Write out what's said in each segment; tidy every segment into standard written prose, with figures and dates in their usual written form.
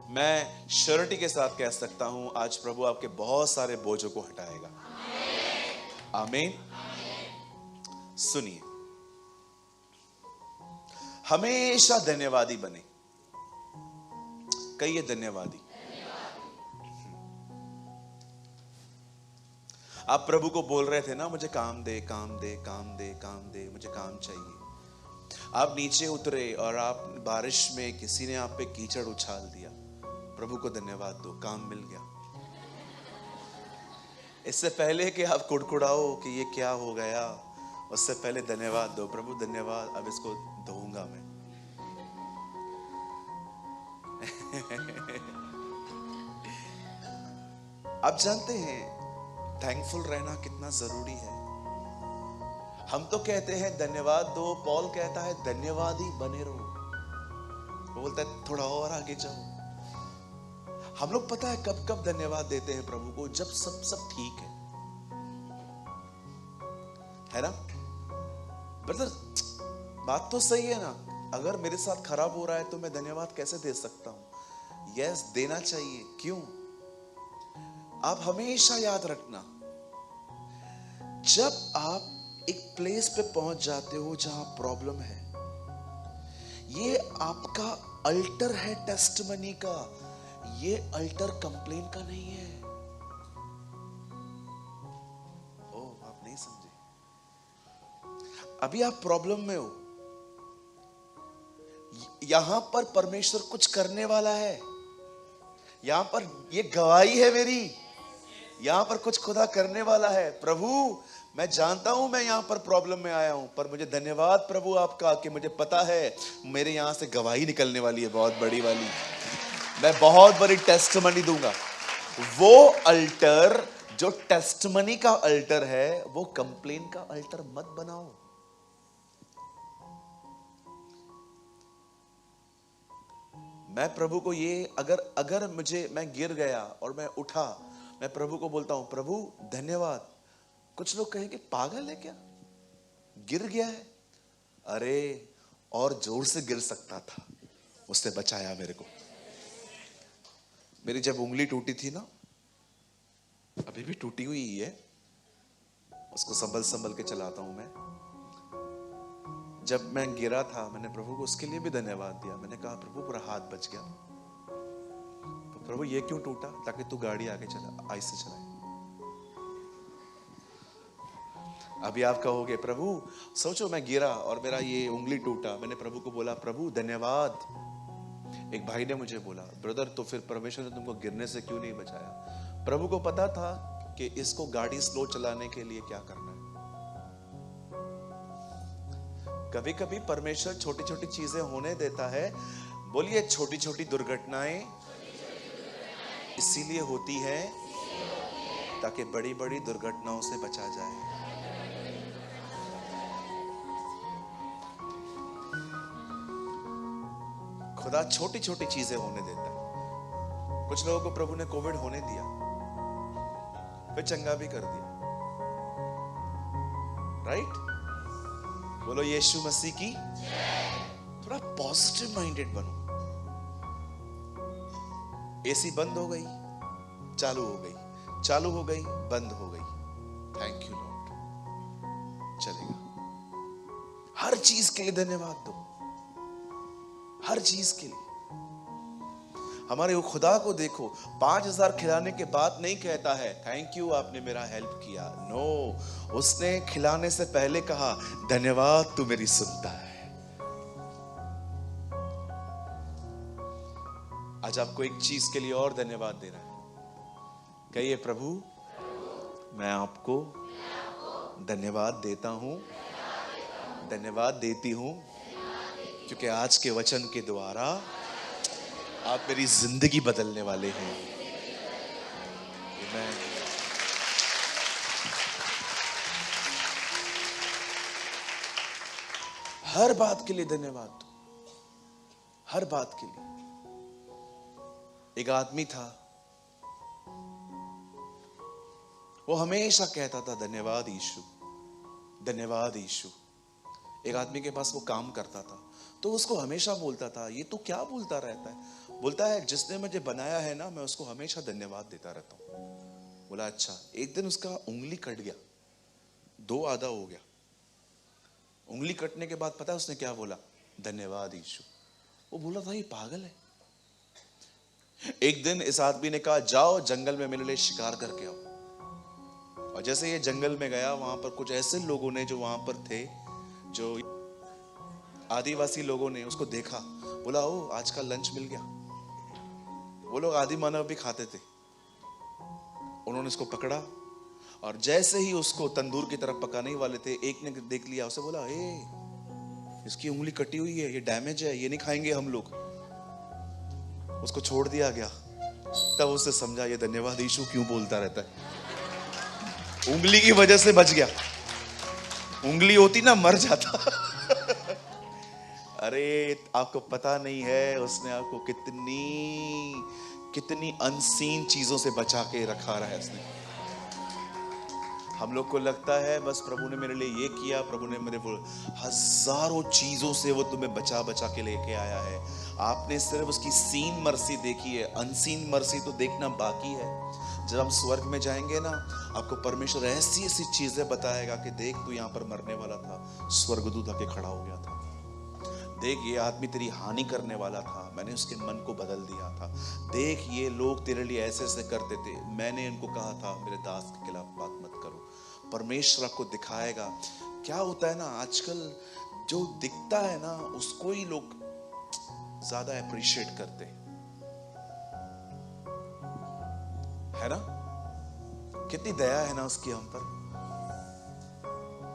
मैं श्योरिटी के साथ कह सकता हूं, आज प्रभु आपके बहुत सारे बोझों को हटाएगा। आमीन। सुनिए, हमेशा धन्यवादी बने। कहिए धन्यवादी। आप प्रभु को बोल रहे थे ना, मुझे काम दे, काम दे, काम दे, काम दे, मुझे काम चाहिए। आप नीचे उतरे और आप बारिश में किसी ने आप पे कीचड़ उछाल दिया, प्रभु को धन्यवाद दो, काम मिल गया। इससे पहले कि आप कुड़कुड़ाओ कि ये क्या हो गया, उससे पहले धन्यवाद दो, प्रभु धन्यवाद, अब इसको धोऊंगा मैं। आप जानते हैं थैंकफुल रहना कितना जरूरी है। हम तो कहते हैं धन्यवाद दो, पॉल कहता है धन्यवादी बने रहो। वो बोलता है थोड़ा और आगे जाओ। हम लोग पता है कब कब धन्यवाद देते हैं प्रभु को, जब सब ठीक है ना ब्रदर? बात तो सही है ना। अगर मेरे साथ खराब हो रहा है तो मैं धन्यवाद कैसे दे सकता हूं? यस, देना चाहिए। क्यों? आप हमेशा याद रखना, जब आप एक प्लेस पे पहुंच जाते हो जहां प्रॉब्लम है, ये आपका अल्टर है टेस्टमनी का, ये अल्टर कंप्लेन का नहीं है। ओ, आप नहीं समझे। अभी आप प्रॉब्लम में हो, यहां पर परमेश्वर कुछ करने वाला है। यहां पर ये गवाही है मेरी, यहां पर कुछ खुदा करने वाला है। प्रभु, मैं जानता हूं मैं यहां पर प्रॉब्लम में आया हूं, पर मुझे धन्यवाद प्रभु आपका कि मुझे पता है मेरे यहां से गवाही निकलने वाली है, बहुत बड़ी वाली। मैं बहुत बड़ी टेस्टमनी दूंगा। वो अल्टर जो टेस्टमनी का अल्टर है, वो कंप्लेन का अल्टर मत बनाओ। मैं प्रभु को ये, अगर मैं गिर गया और मैं उठा, मैं प्रभु को बोलता हूं प्रभु धन्यवाद। कुछ लोग कहेंगे पागल है क्या, गिर गया है? अरे और जोर से गिर सकता था, उसने बचाया मेरे को। मेरी जब उंगली टूटी थी ना, अभी भी टूटी हुई है, उसको संभल संभल के चलाता हूं मैं। जब मैं गिरा था, मैंने प्रभु को उसके लिए भी धन्यवाद दिया। मैंने कहा प्रभु पूरा हाथ बच गया। तो प्रभु ये क्यों टूटा? ताकि तू गाड़ी आगे चला, आहिस्ते चलाए। अभी आप कहोगे प्रभु, सोचो मैं गिरा और मेरा ये उंगली टूटा, मैंने प्रभु को बोला प्रभु धन्यवाद। एक भाई ने मुझे बोला ब्रदर, तो फिर परमेश्वर ने तुमको गिरने से क्यों नहीं बचाया? प्रभु को पता था कि इसको गाड़ी स्लो चलाने के लिए क्या करना है। कभी कभी परमेश्वर छोटी छोटी चीजें होने देता है। बोलिए, छोटी छोटी दुर्घटनाएं इसीलिए होती है ताकि बड़ी बड़ी दुर्घटनाओं से बचा जाए। खुदा छोटी छोटी चीजें होने देता है। कुछ लोगों को प्रभु ने कोविड होने दिया, फिर चंगा भी कर दिया। राइट? बोलो यीशु मसीह की। थोड़ा पॉजिटिव माइंडेड बनो। एसी बंद हो गई, चालू हो गई, चालू हो गई, बंद हो गई, थैंक यू लॉर्ड, चलेगा। हर चीज के लिए धन्यवाद दो, हर चीज के लिए। हमारे वो खुदा को देखो, 5000 खिलाने के बाद नहीं कहता है थैंक यू आपने मेरा हेल्प किया। नो, उसने खिलाने से पहले कहा धन्यवाद तू मेरी सुनता है। आज आपको एक चीज के लिए और धन्यवाद देना है। कहिए प्रभु, मैं आपको धन्यवाद देता हूं, धन्यवाद देती हूं, क्योंकि आज के वचन के द्वारा आप मेरी जिंदगी बदलने वाले हैं। आमीन। हर बात के लिए धन्यवाद दो, हर बात के लिए। एक आदमी था, वो हमेशा कहता था धन्यवाद यीशु, धन्यवाद यीशु। एक आदमी के पास वो काम करता था, तो उसको हमेशा बोलता था, ये तो क्या बोलता रहता है? बोलता है जिसने मुझे बनाया है ना, मैं उसको हमेशा धन्यवाद देता रहता हूँ। बोला अच्छा। एक दिन उसका उंगली कट गया, 2 आधा हो गया। उंगली कटने के बाद पता है उसने क्या बोला? धन्यवाद यीशु। वो बोला था ये पागल है। एक दिन इस आदमी ने कहा जाओ जंगल में मेरे लिए शिकार करके आओ। और जैसे ये जंगल में गया, वहां पर कुछ ऐसे लोगों ने जो वहां पर थे, जो आदिवासी लोगों ने उसको देखा। बोला ओ आज का लंच मिल गया। वो लोग आदि मानव भी खाते थे। उन्होंने इसको पकड़ा और जैसे ही उसको तंदूर की तरफ पकाने वाले थे, एक ने देख लिया, उसे बोला इसकी उंगली कटी हुई है, ये डैमेज है, ये नहीं खाएंगे हम लोग। उसको छोड़ दिया गया। तब उसने समझा ये धन्यवाद यीशु क्यों बोलता रहता है। उंगली की वजह से बच गया, उंगली होती ना मर जाता। अरे आपको पता नहीं है उसने आपको कितनी कितनी अनसीन चीजों से बचा के रखा है उसने। हम लोग को लगता है बस प्रभु ने मेरे लिए ये किया, प्रभु ने मेरे को हजारों चीजों से वो तुम्हें बचा बचा के लेके आया है। आपने सिर्फ उसकी सीन मर्सी देखी है, अनसीन मर्सी तो देखना बाकी है। जब हम स्वर्ग में जाएंगे ना, आपको परमेश्वर ऐसी ऐसी चीजें बताएगा कि देख तू यहाँ पर मरने वाला था, स्वर्गदूत आके खड़ा हो गया था। देख ये आदमी तेरी हानि करने वाला था, मैंने उसके मन को बदल दिया था। देख ये लोग तेरे लिए ऐसे ऐसे करते थे, मैंने इनको कहा था मेरे दास के खिलाफ बात मत करो। परमेश्वर आपको दिखाएगा। क्या होता है ना, आजकल जो दिखता है ना उसको ही लोग ज्यादा अप्रिशिएट करते है ना। कितनी दया है ना उसकी हम पर।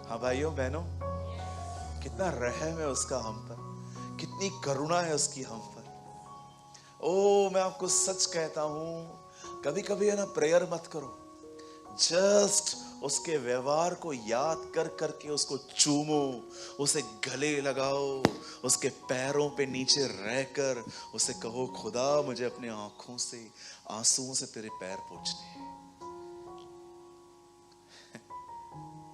हाँ भाइयों बहनों, कितना रहम है उसका हम पर, कितनी करुणा है उसकी हम पर। ओ मैं आपको सच कहता हूं, कभी कभी है ना प्रेयर मत करो, जस्ट उसके व्यवहार को याद कर करके उसको चूमो, उसे गले लगाओ, उसके पैरों पे नीचे रहकर उसे कहो खुदा मुझे अपने आंखों से आंसुओं से तेरे पैर पोंछने हैं।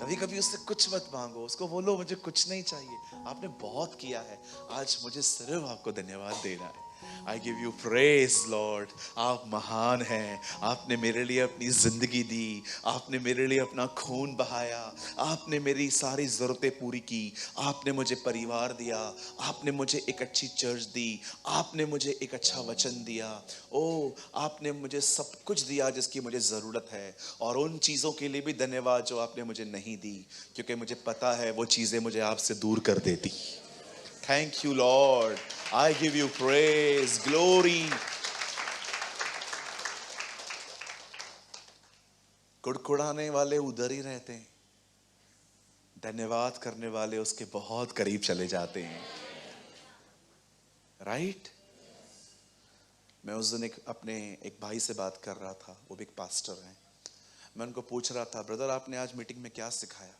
कभी कभी उससे कुछ मत मांगो, उसको बोलो मुझे कुछ नहीं चाहिए, आपने बहुत किया है, आज मुझे सिर्फ आपको धन्यवाद देना है। I give you praise Lord, आप महान हैं, आपने मेरे लिए अपनी जिंदगी दी, आपने मेरे लिए अपना खून बहाया, आपने मेरी सारी जरूरतें पूरी की, आपने मुझे परिवार दिया, आपने मुझे एक अच्छी चर्च दी, आपने मुझे एक अच्छा वचन दिया। ओ आपने मुझे सब कुछ दिया जिसकी मुझे जरूरत है, और उन चीजों के लिए भी धन्यवाद जो आपने मुझे नहीं दी, क्योंकि मुझे पता है वो चीजें मुझे आपसे दूर कर देती। Thank you, Lord. I give you praise, glory. कुड़कुड़ाने वाले उधर ही रहते हैं, धन्यवाद करने वाले उसके बहुत करीब चले जाते हैं। राइट? मैं उस दिन अपने एक भाई से बात कर रहा था, वो भी एक पास्टर हैं। मैं उनको पूछ रहा था, ब्रदर आपने आज मीटिंग में क्या सिखाया?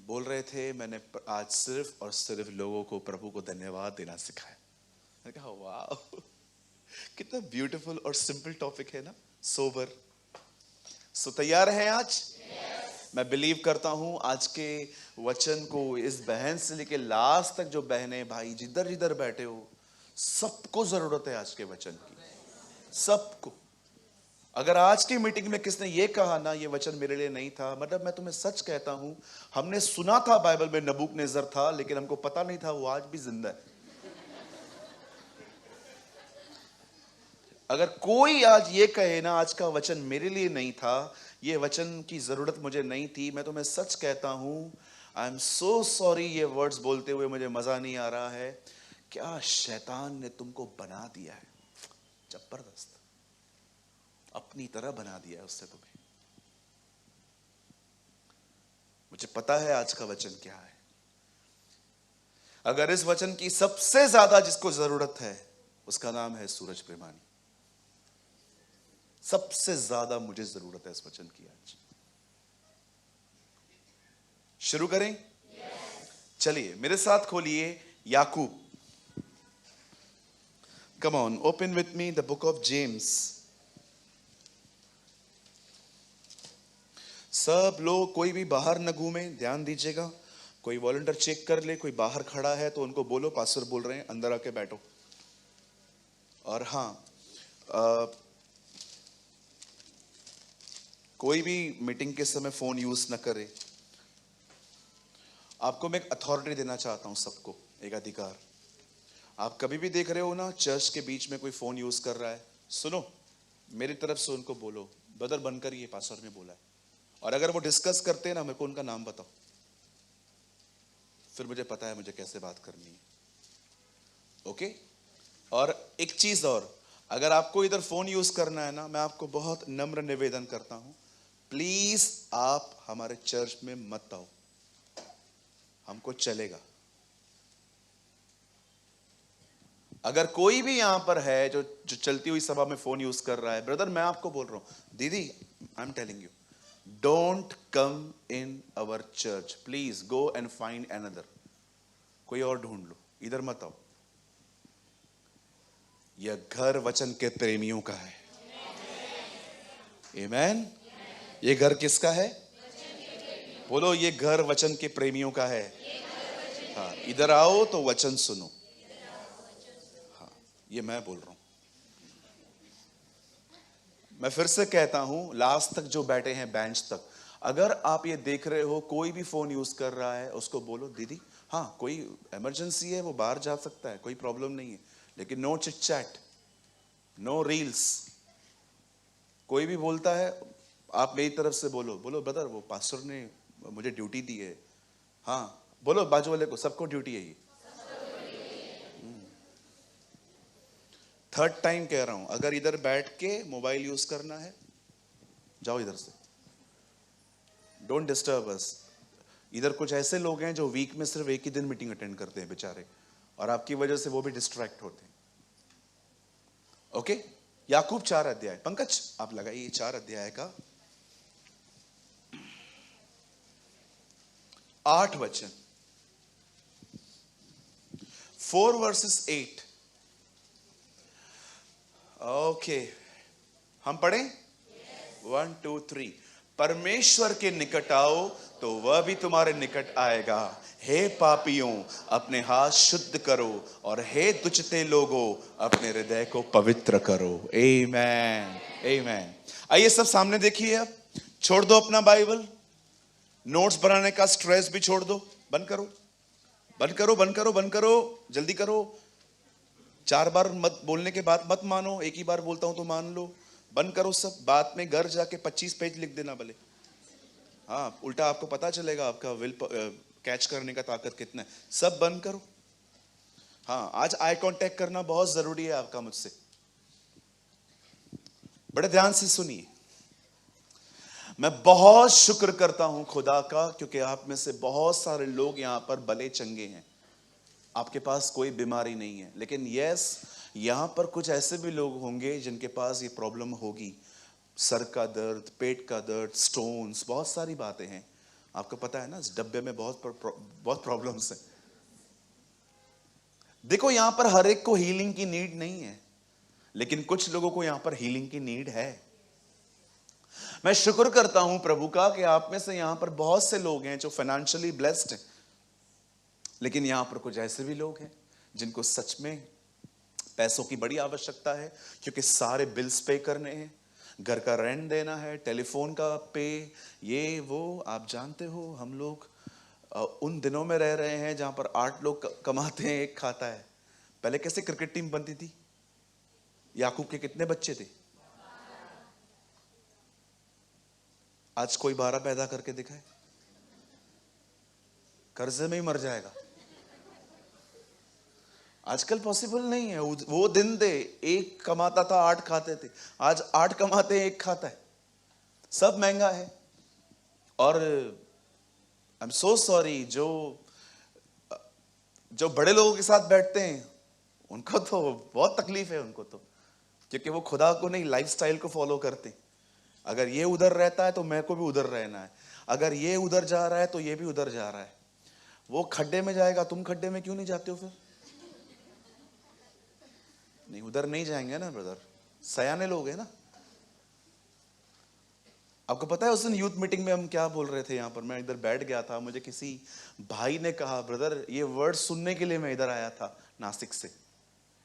बोल रहे थे मैंने आज सिर्फ और सिर्फ लोगों को प्रभु को धन्यवाद देना सिखाया। मैंने कहा वाह, कितना ब्यूटीफुल और सिंपल टॉपिक है ना, सोबर। सो तैयार हैं आज? yes. मैं बिलीव करता हूं आज के वचन को इस बहन से लेके लास्ट तक, जो बहनें भाई जिधर जिधर बैठे हो, सबको जरूरत है आज के वचन की, सबको। अगर आज की मीटिंग में किसने ये कहा ना ये वचन मेरे लिए नहीं था, मतलब मैं तुम्हें सच कहता हूं, हमने सुना था बाइबल में नबूकदनेस्सर था, लेकिन हमको पता नहीं था वो आज भी जिंदा है। अगर कोई आज ये कहे ना आज का वचन मेरे लिए नहीं था, ये वचन की जरूरत मुझे नहीं थी, मैं तुम्हें सच कहता हूं, आई एम सो सॉरी, ये वर्ड्स बोलते हुए मुझे मजा नहीं आ रहा है। क्या शैतान ने तुमको बना दिया है, जबरदस्त अपनी तरह बना दिया है उससे तुम्हें। मुझे पता है आज का वचन क्या है। अगर इस वचन की सबसे ज्यादा जिसको जरूरत है उसका नाम है सूरज प्रेमानी। सबसे ज्यादा मुझे जरूरत है इस वचन की आज। शुरू करें? चलिए मेरे साथ खोलिए Yakub. Come on, open with me the book of James. सब लोग कोई भी बाहर न घूमे, ध्यान दीजिएगा। कोई वॉलंटियर चेक कर ले, कोई बाहर खड़ा है तो उनको बोलो पास्टर बोल रहे हैं, अंदर आके बैठो। और हाँ, कोई भी मीटिंग के समय फोन यूज न करे। आपको मैं एक अथॉरिटी देना चाहता हूं सबको, एक अधिकार। आप कभी भी देख रहे हो ना चर्च के बीच में कोई फोन यूज कर रहा है, सुनो, मेरी तरफ से उनको बोलो, ब्रदर बनकर ये पास्टर ने बोला है। और अगर वो डिस्कस करते हैं ना, मेरे को उनका नाम बताओ, फिर मुझे पता है मुझे कैसे बात करनी है। ओके? और एक चीज और, अगर आपको इधर फोन यूज करना है ना, मैं आपको बहुत नम्र निवेदन करता हूं, प्लीज आप हमारे चर्च में मत आओ, हमको चलेगा। अगर कोई भी यहां पर है जो चलती हुई सभा में फोन यूज कर रहा है, ब्रदर मैं आपको बोल रहा हूं, दीदी I am telling you, don't come in our church, please go and find another, कोई और ढूंढ लो, इधर मत आओ। यह घर वचन के प्रेमियों का है। आमेन। ये घर किसका है? बोलो, ये घर वचन के प्रेमियों का है। हाँ, इधर आओ तो वचन सुनो। हाँ, ये मैं बोल रहा हूं। मैं फिर से कहता हूं, लास्ट तक जो बैठे हैं बेंच तक, अगर आप ये देख रहे हो कोई भी फोन यूज कर रहा है, उसको बोलो दीदी हाँ कोई इमरजेंसी है, वो बाहर जा सकता है, कोई प्रॉब्लम नहीं है, लेकिन no chit chat, no reels. कोई भी बोलता है, आप मेरी तरफ से बोलो, बोलो ब्रदर वो पास्टर ने मुझे ड्यूटी दी है। हाँ बोलो बाजू वाले को, सबको ड्यूटी है ये। थर्ड टाइम कह रहा हूं, अगर इधर बैठ के मोबाइल यूज करना है, जाओ इधर से, डोंट डिस्टर्ब अस। इधर कुछ ऐसे लोग हैं जो वीक में सिर्फ एक ही दिन मीटिंग अटेंड करते हैं बेचारे, और आपकी वजह से वो भी डिस्ट्रैक्ट होते हैं। ओके? याकूब 4 अध्याय, पंकज आप लगाइए 4 अध्याय का 8 वचन, 4 वर्सेस 8। ओके, हम पढ़ें? 1 2 3। परमेश्वर के निकट आओ तो वह भी तुम्हारे निकट आएगा। हे पापियों अपने हाथ शुद्ध करो, और हे दुष्टते लोगों अपने हृदय को पवित्र करो। आमेन, आमेन। आइए सब सामने देखिए। अब छोड़ दो अपना बाइबल, नोट्स बनाने का स्ट्रेस भी छोड़ दो, बंद करो बंद करो बंद करो बंद करो, जल्दी करो। 4 बार मत बोलने के बाद मत मानो, एक ही बार बोलता हूं तो मान लो। बंद करो सब, बाद में घर जाके 25 पेज लिख देना भले। हाँ, उल्टा आपको पता चलेगा आपका विल कैच करने का ताकत कितना है। सब बंद करो। हाँ, आज आई कांटेक्ट करना बहुत जरूरी है आपका मुझसे, बड़े ध्यान से सुनिए। मैं बहुत शुक्र करता हूं खुदा का, क्योंकि आप में से बहुत सारे लोग यहां पर भले चंगे हैं, आपके पास कोई बीमारी नहीं है, लेकिन यस यहां पर कुछ ऐसे भी लोग होंगे जिनके पास ये प्रॉब्लम होगी, सर का दर्द, पेट का दर्द, स्टोन्स, बहुत सारी बातें हैं। आपको पता है ना, इस डब्बे में बहुत प्रॉब्लम्स हैं। देखो, यहां पर हर एक को हीलिंग की नीड नहीं है, लेकिन कुछ लोगों को यहां पर हीलिंग की नीड है। मैं शुक्र करता हूं प्रभु का कि आप में से यहां पर बहुत से लोग हैं जो फाइनेंशियली ब्लेस्ड हैं, लेकिन यहां पर कुछ ऐसे भी लोग हैं जिनको सच में पैसों की बड़ी आवश्यकता है, क्योंकि सारे बिल्स पे करने हैं, घर का रेंट देना है, टेलीफोन का पे, ये वो। आप जानते हो हम लोग उन दिनों में रह रहे हैं जहां पर 8 लोग कमाते हैं, एक खाता है। पहले कैसे क्रिकेट टीम बनती थी? याकूब के कितने बच्चे थे? आज कोई 12 पैदा करके दिखाए, कर्जे में ही मर जाएगा। आजकल पॉसिबल नहीं है। वो दिन थे, एक कमाता था 8 खाते थे, आज 8 कमाते हैं, एक खाता है। सब महंगा है। और आई एम सो सॉरी, जो बड़े लोगों के साथ बैठते हैं उनको तो बहुत तकलीफ है उनको तो, क्योंकि वो खुदा को नहीं, लाइफस्टाइल को फॉलो करते। अगर ये उधर रहता है तो मेरे को भी उधर रहना है, अगर ये उधर जा रहा है तो ये भी उधर जा रहा है। वो खड्डे में जाएगा, तुम खड्डे में क्यों नहीं जाते हो फिर? नहीं, उधर नहीं जाएंगे ना ब्रदर, सयाने लोग हैं ना। आपको पता है उस दिन यूथ मीटिंग में हम क्या बोल रहे थे? यहाँ पर मैं इधर बैठ गया था, मुझे किसी भाई ने कहा, ब्रदर ये वर्ड सुनने के लिए मैं इधर आया था नासिक से।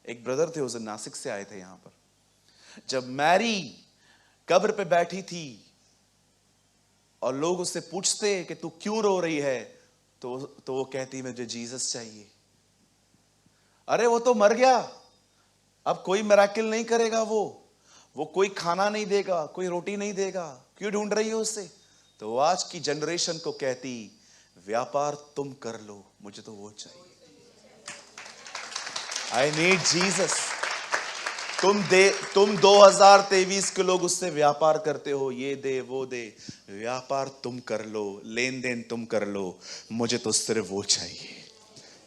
एक ब्रदर थे उस दिन नासिक से आए थे यहाँ पर। जब मैरी कब्र पे बैठी थी और लोग उससे पूछते कि तू क्यों रो रही है, तो वो कहती मुझे जीसस चाहिए। अरे वो तो मर गया, अब कोई मिरेकल नहीं करेगा, वो कोई खाना नहीं देगा, कोई रोटी नहीं देगा, क्यों ढूंढ रही हो उससे? तो वो आज की जनरेशन को कहती व्यापार तुम कर लो, मुझे तो वो चाहिए। I need Jesus. तुम 2023 के लोग उससे व्यापार करते हो, ये दे वो दे। व्यापार तुम कर लो, लेन देन तुम कर लो, मुझे तो सिर्फ वो चाहिए।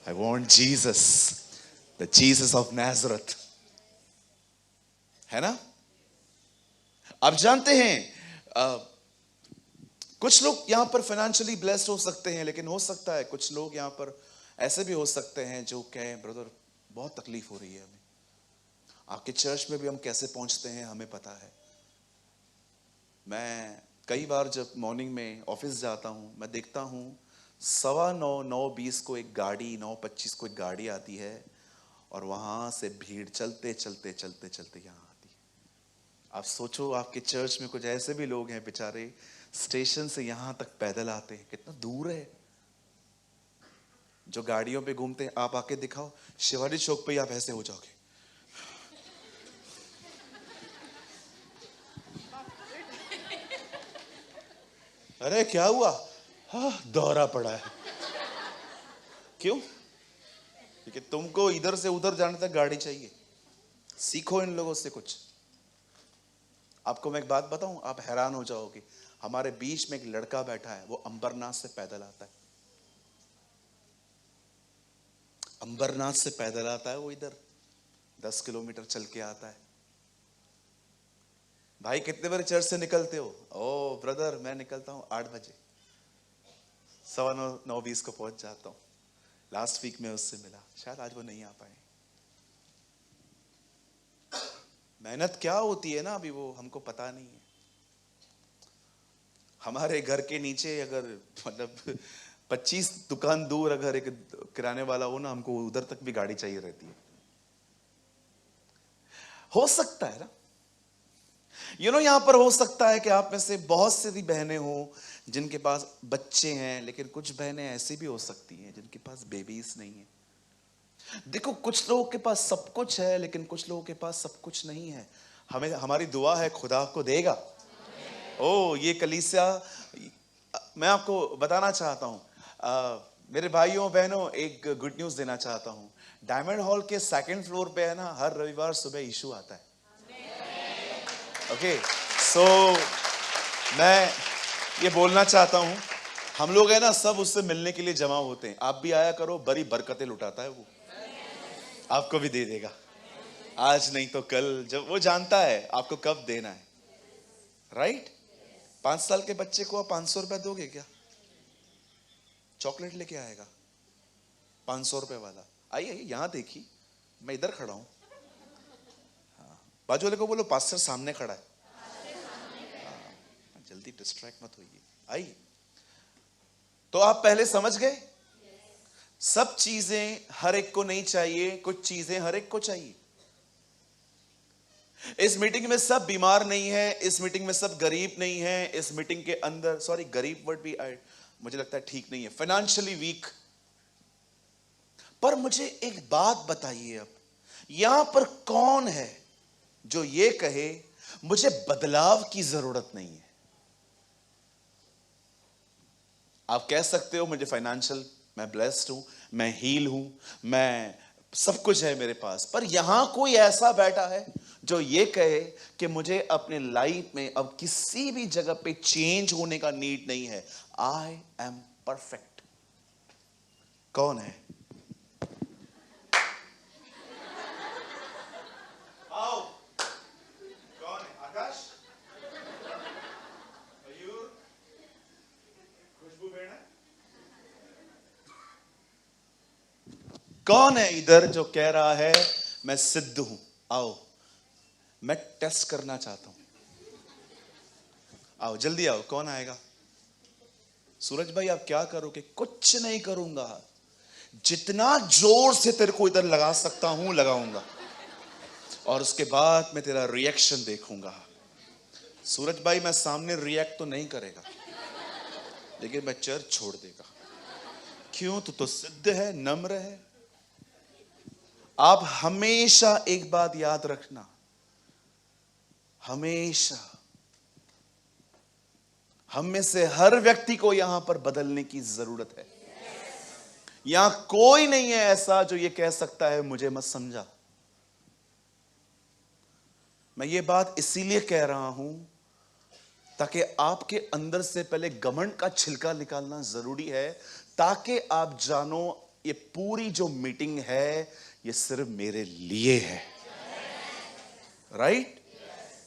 I want Jesus, the Jesus of Nazareth. है ना? आप जानते हैं कुछ लोग यहां पर फाइनेंशियली ब्लेस्ड हो सकते हैं, लेकिन हो सकता है कुछ लोग यहां पर ऐसे भी हो सकते हैं जो कहें ब्रदर बहुत तकलीफ हो रही है हमें। आपके चर्च में भी हम कैसे पहुंचते हैं हमें पता है। मैं कई बार जब मॉर्निंग में ऑफिस जाता हूं, मैं देखता हूं 9:15 9:20 को एक गाड़ी, 9:25 को एक गाड़ी आती है और वहां से भीड़ चलते चलते चलते चलते यहां आती है। आप सोचो आपके चर्च में कुछ ऐसे भी लोग हैं बेचारे स्टेशन से यहां तक पैदल आते हैं, कितना दूर है। जो गाड़ियों पे घूमते हैं, आप आके दिखाओ शिवाजी चौक पे आप ऐसे हो जाओगे। अरे क्या हुआ? हाँ दौरा पड़ा है। क्यों? क्योंकि तुमको इधर से उधर जाने तक गाड़ी चाहिए। सीखो इन लोगों से कुछ। आपको मैं एक बात बताऊं, आप हैरान हो जाओगे। हमारे बीच में एक लड़का बैठा है, वो अंबरनाथ से पैदल आता है। अंबरनाथ से पैदल आता है, वो इधर 10 किलोमीटर चल के आता है। भाई कितने बजे चर्च से निकलते हो? ओ ब्रदर मैं निकलता हूं 8 बजे, 9:15 9:20 को पहुंच जाता हूं। लास्ट वीक में उससे मिला, शायद आज वो नहीं आ पाए। मेहनत क्या होती है ना, अभी वो हमको पता नहीं है। हमारे घर के नीचे अगर मतलब 25 दुकान दूर अगर एक किराने वाला हो ना, हमको उधर तक भी गाड़ी चाहिए रहती है। हो सकता है ना, यहां पर हो सकता है कि आप में से बहुत सी बहनें हो जिनके पास बच्चे हैं, लेकिन कुछ बहनें ऐसी भी हो सकती हैं जिनके पास बेबीज नहीं है। देखो कुछ लोगों के पास सब कुछ है, लेकिन कुछ लोगों के पास सब कुछ नहीं है। हमें हमारी दुआ है खुदा को देगा। ओ ये कलीसिया, मैं आपको बताना चाहता हूं मेरे भाइयों बहनों, एक गुड न्यूज देना चाहता हूं। डायमंड हॉल के 2nd फ्लोर पे है ना, हर रविवार सुबह यीशु आता है। ओके सो मैं ये बोलना चाहता हूं, हम लोग है ना सब उससे मिलने के लिए जमा होते हैं। आप भी आया करो, बड़ी बरकतें लुटाता है वो, आपको भी दे देगा। आज नहीं तो कल, जब वो जानता है आपको कब देना है। राइट? 5 साल के बच्चे को आप 500 रुपए दोगे क्या? चॉकलेट लेके आएगा 500 रुपए वाला। आइए यहां देखिए, मैं इधर खड़ा हूं। हाँ, बाजू वाले को बोलो पास्टर सामने खड़ा है। हाँ, जल्दी डिस्ट्रैक्ट मत होइए। आइए, तो आप पहले समझ गए, सब चीजें हर एक को नहीं चाहिए, कुछ चीजें हर एक को चाहिए। इस मीटिंग में सब बीमार नहीं है, इस मीटिंग में सब गरीब नहीं है, इस मीटिंग के अंदर, सॉरी गरीब वर्ड भी मुझे लगता है ठीक नहीं है, फाइनेंशियली वीक। पर मुझे एक बात बताइए, अब यहां पर कौन है जो ये कहे मुझे बदलाव की जरूरत नहीं है? आप कह सकते हो मुझे फाइनेंशियल, मैं ब्लेस्ड हूं, मैं हील हूं, मैं सब कुछ है मेरे पास। पर यहां कोई ऐसा बैठा है जो ये कहे कि मुझे अपने लाइफ में अब किसी भी जगह पे चेंज होने का नीड नहीं है, आई एम परफेक्ट। कौन है? आओ, कौन है? आकाश, मयूर, खुशबू बेड़ा, कौन है इधर जो कह रहा है मैं सिद्ध हूं? आओ, मैं टेस्ट करना चाहता हूं। आओ जल्दी आओ, कौन आएगा? सूरज भाई आप क्या करोगे? कुछ नहीं करूंगा, जितना जोर से तेरे को इधर लगा सकता हूं लगाऊंगा, और उसके बाद मैं तेरा रिएक्शन देखूंगा। सूरज भाई मैं सामने रिएक्ट तो नहीं करेगा, लेकिन मैं चर्च छोड़ देगा। क्यों? तू तो सिद्ध है, नम्र है। आप हमेशा एक बात याद रखना, हमेशा हम में से हर व्यक्ति को यहां पर बदलने की जरूरत है। यहां कोई नहीं है ऐसा जो ये कह सकता है मुझे मत समझा। मैं ये बात इसीलिए कह रहा हूं ताकि आपके अंदर से पहले घमंड का छिलका निकालना जरूरी है, ताकि आप जानो ये पूरी जो मीटिंग है ये सिर्फ मेरे लिए है। राइट?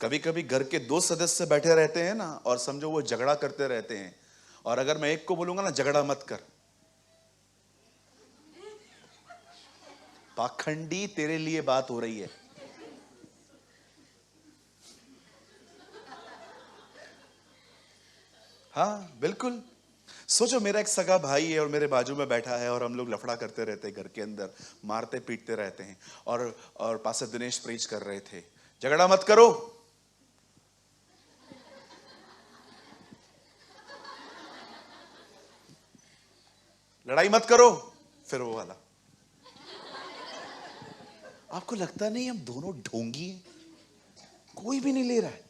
कभी कभी घर के 2 सदस्य बैठे रहते हैं ना, और समझो वो झगड़ा करते रहते हैं, और अगर मैं एक को बोलूंगा ना झगड़ा मत कर, पाखंडी तेरे लिए बात हो रही है। हाँ बिल्कुल। सोचो मेरा एक सगा भाई है और मेरे बाजू में बैठा है, और हम लोग लफड़ा करते रहते हैं घर के अंदर, मारते पीटते रहते हैं, और पास्टर दिनेश प्रीच कर रहे थे झगड़ा मत करो। लड़ाई मत करो, फिर वो वाला। आपको लगता नहीं हम दोनों ढोंगी हैं? कोई भी नहीं ले रहा है।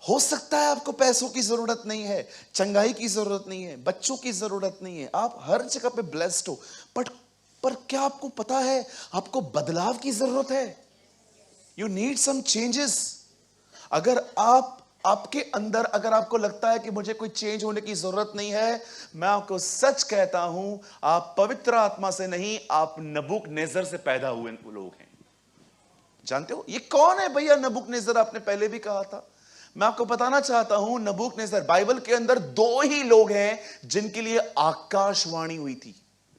हो सकता है आपको पैसों की जरूरत नहीं है, चंगाई की जरूरत नहीं है, बच्चों की जरूरत नहीं है, आप हर जगह पे ब्लेस्ड हो, पर क्या आपको पता है आपको बदलाव की जरूरत है? You need some changes. अगर आपके अंदर अगर आपको लगता है कि मुझे कोई चेंज होने की जरूरत नहीं है, मैं आपको सच कहता हूं, आप पवित्र आत्मा से नहीं, आप नबूकदनेस्सर से पैदा हुए लोग हैं। जानते हो ये कौन है भैया नबूकदनेस्सर? आपने पहले भी कहा था। मैं आपको बताना चाहता हूं, नबूकदनेस्सर बाइबल के अंदर 2 ही लोग हैं जिनके लिए आकाशवाणी हुई थी।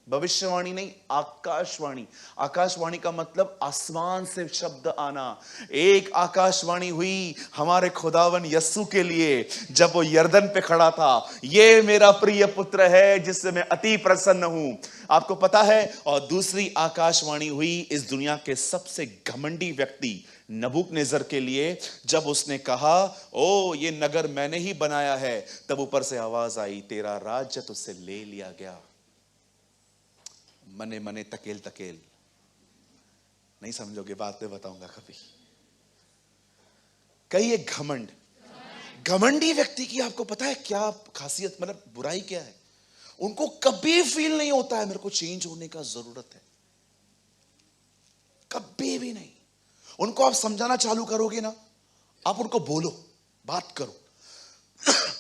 भविष्यवाणी नहीं, आकाशवाणी। आकाशवाणी का मतलब आसमान से शब्द आना। एक आकाशवाणी हुई हमारे खुदावन यस्सु के लिए जब वो यरदन पे खड़ा था, ये मेरा प्रिय पुत्र है जिससे मैं अति प्रसन्न हूं। आपको पता है? और दूसरी आकाशवाणी हुई इस दुनिया के सबसे घमंडी व्यक्ति नबूकदनेस्सर के लिए, जब उसने कहा ओ ये नगर मैंने ही बनाया है, तब ऊपर से आवाज आई तेरा राज्य तुझसे ले लिया गया। मने मने तकेल तकेल। नहीं समझोगे, बात में बताऊंगा कभी। कई एक घमंडी व्यक्ति की आपको पता है क्या खासियत, मतलब बुराई क्या है? उनको कभी फील नहीं होता है मेरे को चेंज होने का जरूरत है, कभी भी नहीं। उनको आप समझाना चालू करोगे ना, आप उनको बोलो, बात करो।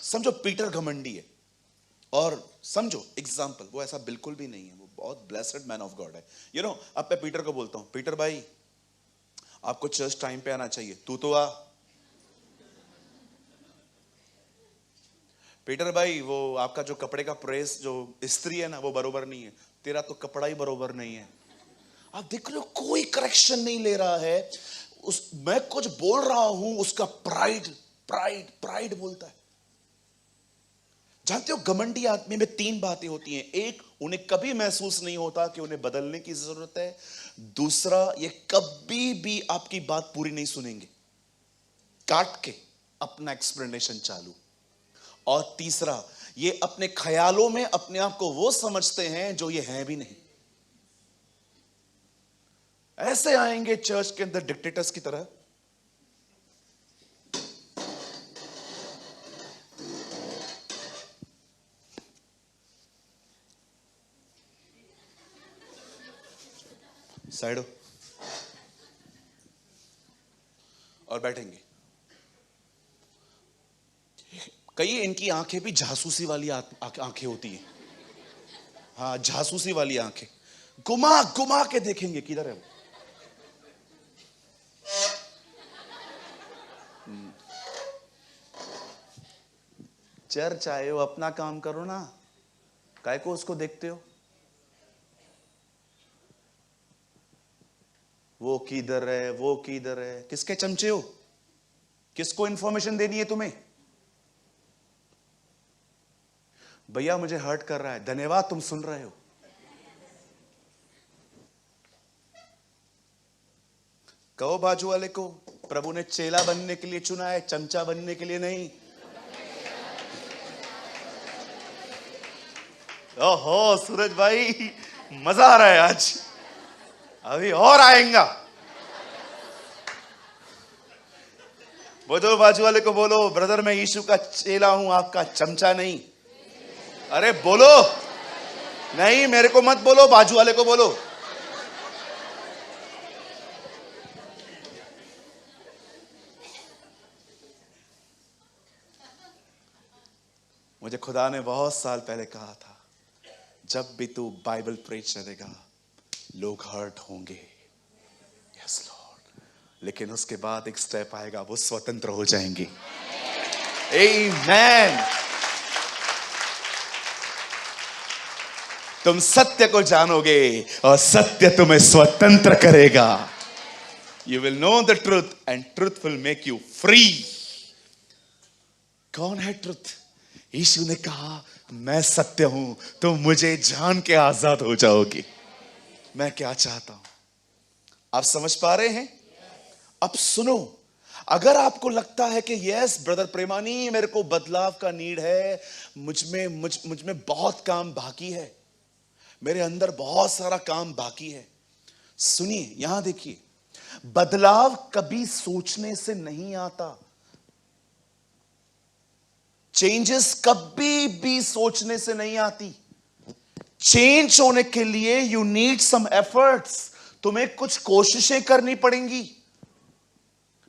समझो पीटर घमंडी है, और समझो एग्जाम्पल वो ऐसा बिल्कुल भी नहीं है, वो बहुत ब्लेस्ड मैन ऑफ गॉड है। अब मैं पीटर को बोलता हूं, पीटर भाई आपको चर्च टाइम पे आना चाहिए, तू तो आ। पीटर भाई वो आपका जो कपड़े का प्रेस जो इस्त्री है ना वो बरोबर नहीं है, तेरा तो कपड़ा ही बरोबर नहीं है। आप देख लो कोई करेक्शन नहीं ले रहा है। मैं कुछ बोल रहा हूं, उसका प्राइड बोलता है। जानते हो घमंडी आदमी में 3 बातें होती हैं। एक, उन्हें कभी महसूस नहीं होता कि उन्हें बदलने की जरूरत है। दूसरा, ये कभी भी आपकी बात पूरी नहीं सुनेंगे, काट के अपना एक्सप्लेनेशन चालू। और तीसरा, ये अपने ख्यालों में अपने आप को वो समझते हैं जो ये हैं भी नहीं। ऐसे आएंगे चर्च के अंदर डिक्टेटर्स की तरह। साइडो और बैठेंगे। कई इनकी आंखें भी जासूसी वाली आंखें होती हैं। हाँ, जासूसी वाली आंखें, घुमा घुमा के देखेंगे किधर है वो। चर्च आए हो, अपना काम करो ना, काय को उसको देखते हो? वो किधर है, वो किधर है, किसके चमचे हो? किसको इंफॉर्मेशन देनी है तुम्हें? भैया मुझे हर्ट कर रहा है, धन्यवाद तुम सुन रहे हो। कहो बाजू वाले को, प्रभु ने चेला बनने के लिए चुना है, चमचा बनने के लिए नहीं। ओहो सूरज भाई, मजा आ रहा है आज, अभी और आएगा। बोलो बाजू वाले को, बोलो ब्रदर मैं यीशु का चेला हूं, आपका चमचा नहीं। अरे बोलो, नहीं मेरे को मत बोलो, बाजू वाले को बोलो। मुझे खुदा ने बहुत साल पहले कहा था, जब भी तू बाइबल प्रीच करेगा लोग हर्ट होंगे। यस लॉर्ड, लेकिन उसके बाद एक स्टेप आएगा, वो स्वतंत्र हो जाएंगे। आमीन। तुम सत्य को जानोगे और सत्य तुम्हें स्वतंत्र करेगा। You will know the truth and truth will make you free. कौन है ट्रूथ? यीशु ने कहा मैं सत्य हूं, तुम मुझे जान के आजाद हो जाओगे। मैं क्या चाहता हूं आप समझ पा रहे हैं? अब सुनो, अगर आपको लगता है कि यस ब्रदर प्रेमानी मेरे को बदलाव का नीड है, मुझ में बहुत काम बाकी है, मेरे अंदर बहुत सारा काम बाकी है, सुनिए यहां देखिए, बदलाव कभी सोचने से नहीं आता। चेंजेस कभी भी सोचने से नहीं आती। चेंज होने के लिए यू नीड सम एफर्ट्स, तुम्हें कुछ कोशिशें करनी पड़ेंगी।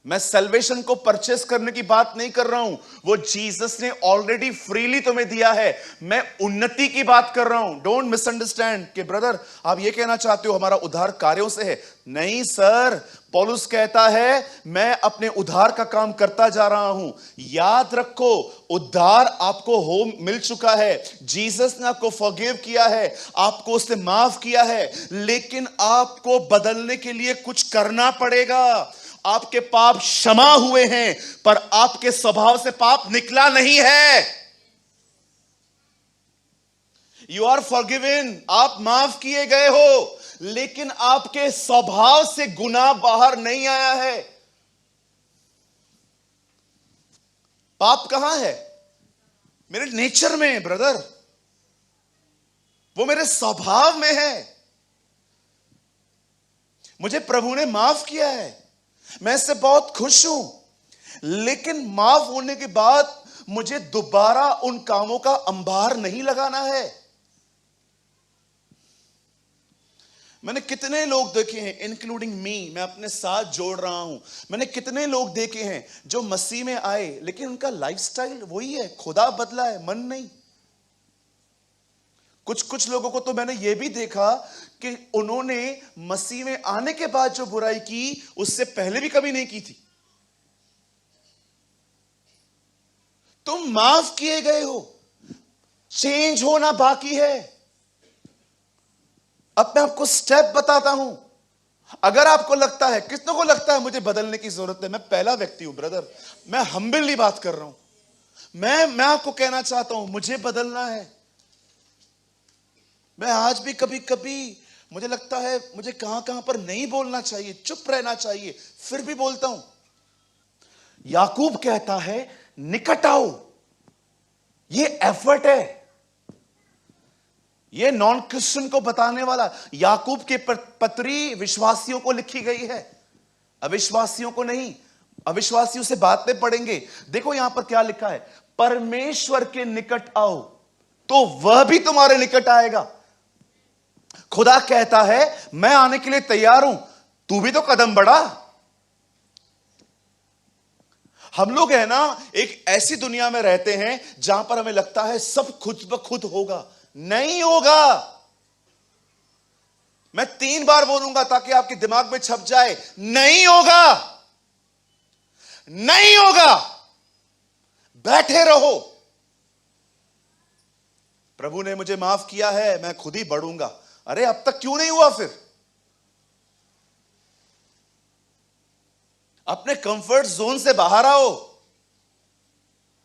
मैं सल्वेशन को परचेस करने की बात नहीं कर रहा हूं, वो जीसस ने ऑलरेडी फ्रीली तुम्हें दिया है। मैं उन्नति की बात कर रहा हूं। डोंट मिसअंडरस्टैंड कि ब्रदर आप ये कहना चाहते हो हमारा उद्धार कार्यों से है। नहीं सर, पौलुस कहता है मैं अपने उद्धार का काम करता जा रहा हूं। याद रखो, उद्धार आपको मिल चुका है। जीसस ने आपको फॉरगिव किया है, आपको उसने माफ किया है, लेकिन आपको बदलने के लिए कुछ करना पड़ेगा। आपके पाप क्षमा हुए हैं, पर आपके स्वभाव से पाप निकला नहीं है। यू आर फॉरगिवन, आप माफ किए गए हो, लेकिन आपके स्वभाव से गुनाह बाहर नहीं आया है। पाप कहां है? मेरे नेचर में है ब्रदर, वो मेरे स्वभाव में है। मुझे प्रभु ने माफ किया है, मैं इससे बहुत खुश हूं, लेकिन माफ होने के बाद मुझे दोबारा उन कामों का अंबार नहीं लगाना है। मैंने कितने लोग देखे हैं, इंक्लूडिंग मी, मैं अपने साथ जोड़ रहा हूं, मैंने कितने लोग देखे हैं जो मसीह में आए लेकिन उनका लाइफस्टाइल वही है, खुदा बदला है, मन नहीं। कुछ लोगों को तो मैंने यह भी देखा कि उन्होंने मसीह में आने के बाद जो बुराई की उससे पहले भी कभी नहीं की थी। तुम माफ किए गए हो, चेंज होना बाकी है। अब मैं आपको स्टेप बताता हूं। अगर आपको लगता है, कितनों को लगता है मुझे बदलने की जरूरत है, मैं पहला व्यक्ति हूं ब्रदर, मैं हम्बली बात कर रहा हूं। मैं आपको कहना चाहता हूं मुझे बदलना है। मैं आज भी कभी कभी मुझे लगता है मुझे कहां पर नहीं बोलना चाहिए, चुप रहना चाहिए, फिर भी बोलता हूं। याकूब कहता है निकट आओ, ये एफर्ट है, ये नॉन क्रिश्चियन को बताने वाला। याकूब के पत्री विश्वासियों को लिखी गई है, अविश्वासियों को नहीं। अविश्वासियों से बातें पढ़ेंगे। देखो यहां पर क्या लिखा है, परमेश्वर के निकट आओ तो वह भी तुम्हारे निकट आएगा। खुदा कहता है मैं आने के लिए तैयार हूं, तू भी तो कदम बढ़ा। हम लोग है ना एक ऐसी दुनिया में रहते हैं जहां पर हमें लगता है सब खुद ब खुद होगा। नहीं होगा। मैं 3 बार बोलूंगा ताकि आपके दिमाग में छप जाए, नहीं होगा, नहीं होगा। बैठे रहो, प्रभु ने मुझे माफ किया है, मैं खुद ही बढ़ूंगा। अरे अब तक क्यों नहीं हुआ? फिर अपने कंफर्ट जोन से बाहर आओ।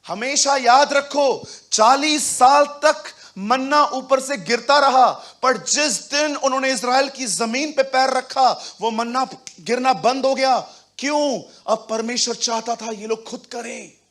हमेशा याद रखो 40 साल तक मन्ना ऊपर से गिरता रहा, पर जिस दिन उन्होंने इज़राइल की जमीन पे पैर रखा वो मन्ना गिरना बंद हो गया। क्यों? अब परमेश्वर चाहता था ये लोग खुद करें।